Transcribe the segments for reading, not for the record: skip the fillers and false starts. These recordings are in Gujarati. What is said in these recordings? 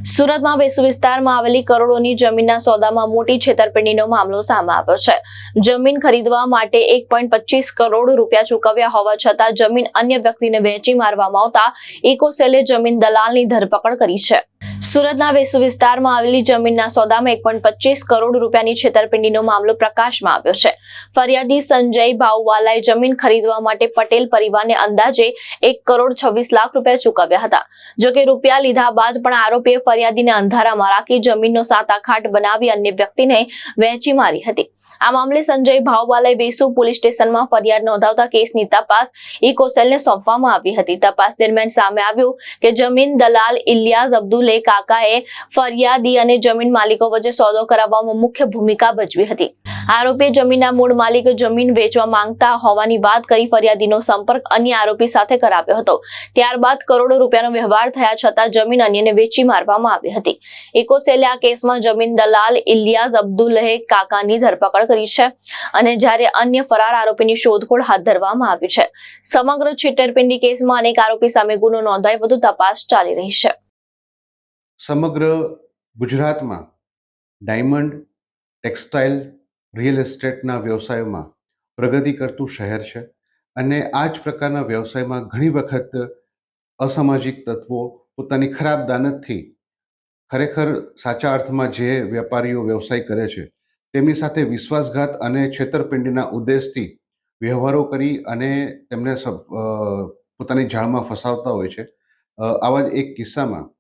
સુરતમાં વેસુ વિસ્તારમાં આવેલી કરોડોની જમીનના સોદામાં મોટી છેતરપિંડીનો મામલો સામે આવ્યો છે। જમીન ખરીદવા માટે 1.25 કરોડ રૂપિયા ચૂકવ્યા હોવા છતાં જમીન અન્ય વ્યક્તિને વેચી મારવામાં આવતા ઇકોસેલે જમીન દલાલની ધરપકડ કરી છે। સુરતના વેસુ વિસ્તારમાં આવેલી જમીનના સોદામાં 1.25 કરોડ રૂપિયાની છેતરપિંડીનો મામલો પ્રકાશમાં આવ્યો છે। ફરિયાદી સંજય ભાવવાલાએ જમીન ખરીદવા માટે પટેલ પરિવારને અંદાજે 1 કરોડ 26 લાખ રૂપિયા ચૂકવ્યા હતા। જોકે રૂપિયા લીધા બાદ પણ આરોપીએ ફરિયાદીને અંધારામાં રાખી જમીનનો સાતાખાટ બનાવી અન્ય વ્યક્તિને વહેંચી મારી હતી। આ મામલે સંજય ભાવવાલાએ વેસુ પોલીસ સ્ટેશનમાં ફરિયાદ નોંધાવતા કેસની તપાસ ઇકોસેલને સોંપવામાં આવી હતી। તપાસ દરમિયાન સામે આવ્યું કે જમીન દલાલ ઇલિયાસ અબ્દુલે કાકાએ ફરિયાદી અને જમીન માલિકો વચ્ચે સોદો કરાવવામાં મુખ્ય ભૂમિકા ભજવી હતી। આરોપીએ જમીનના મૂળ માલિક જમીન વેચવા માંગતા હોવાની વાત કરી ફરિયાદીનો સંપર્ક અન્ય આરોપી સાથે કરાવ્યો હતો। ત્યારબાદ કરોડો રૂપિયાનો વ્યવહાર થયા છતાં જમીન અન્યને વેચી મારવામાં આવી હતી। ઇકોસેલે આ કેસમાં જમીન દલાલ ઇલિયાસ અબ્દુલે કાકાની ધરપકડ કરી છે અને જ્યારે અન્ય ફરાર આરોપીની શોધખોળ હાથ ધરવામાં આવી છે। સમગ્ર છેતરપિંડી કેસમાં અનેક આરોપી સામે ગુનો નોંધાઈ વધુ તપાસ ચાલી રહી છે। સમગ્ર ગુજરાતમાં ડાયમંડ, ટેક્સટાઇલ, રિયલ એસ્ટેટના વ્યવસાયોમાં પ્રગતિ કરતું શહેર છે અને આ જ પ્રકારના વ્યવસાયમાં ઘણી વખત અસામાજિક તત્વો પોતાની ખરાબ દાનતથી ખરેખર સાચા અર્થમાં જે વેપારીઓ વ્યવસાય કરે છે તેમની સાથે વિશ્વાસઘાત અને છેતરપિંડીના ઉદ્દેશથી વ્યવહારો કરી અને તેમને પોતાની જાળમાં ફસાવતા હોય છે। આવા જ એક કિસ્સામાં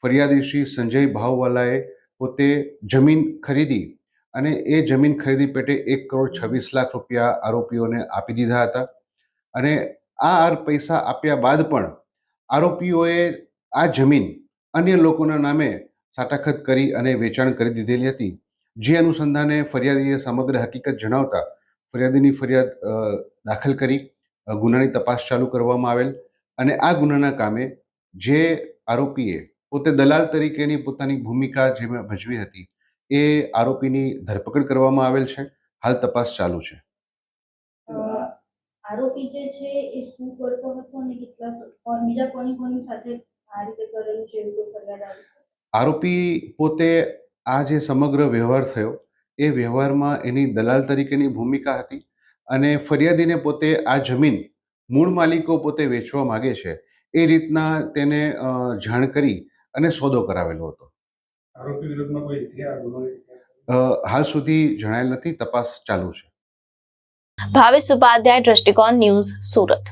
ફરિયાદી શ્રી સંજય ભાવવાલાએ પોતે જમીન ખરીદી અને એ જમીન ખરીદી પેટે 1 કરોડ 26 લાખ રૂપિયા આરોપીઓને આપી દીધા હતા અને આ પૈસા આપ્યા બાદ પણ આરોપીઓએ આ જમીન અન્ય લોકોના નામે સાટાખત કરી અને વેચાણ કરી દીધેલી હતી। જે અનુસંધાને ફરિયાદીએ સમગ્ર હકીકત જણાવતા ફરિયાદીની ફરિયાદ દાખલ કરી ગુનાની તપાસ ચાલુ કરવામાં આવેલ અને આ ગુનાના કામે જે આરોપીએ પોતે દલાલ તરીકેની પોતાની ભૂમિકા જે ભજવી હતી એ આરોપીની ધરપકડ કરવામાં આવેલ છે। હાલ તપાસ ચાલુ છે। આરોપી જે છે એ શું કરતો હતો અને કેટલા બીજા કોની સાથે આ રીતે કરેલું છે એવું કોઈ ફરિયાદ આવી છે? આરોપી પોતે આ જે સમગ્ર વ્યવહાર થયો એ વ્યવહારમાં એની દલાલ તરીકેની ભૂમિકા હતી અને ફરિયાદીને પોતે આ જમીન મૂળ માલિકો પોતે વેચવા માગે છે એ રીતના તેને જાણ કરી અને સોદો કરાવેલો હતો। આરોપી વિરુદ્ધમાં કોઈ ઇતિહાસ ગુનો હાલ સુધી જણાયેલ નથી, તપાસ ચાલુ છે। ભાવેશ ઉપાધ્યાય, દ્રષ્ટિકોણ ન્યૂઝ, સુરત।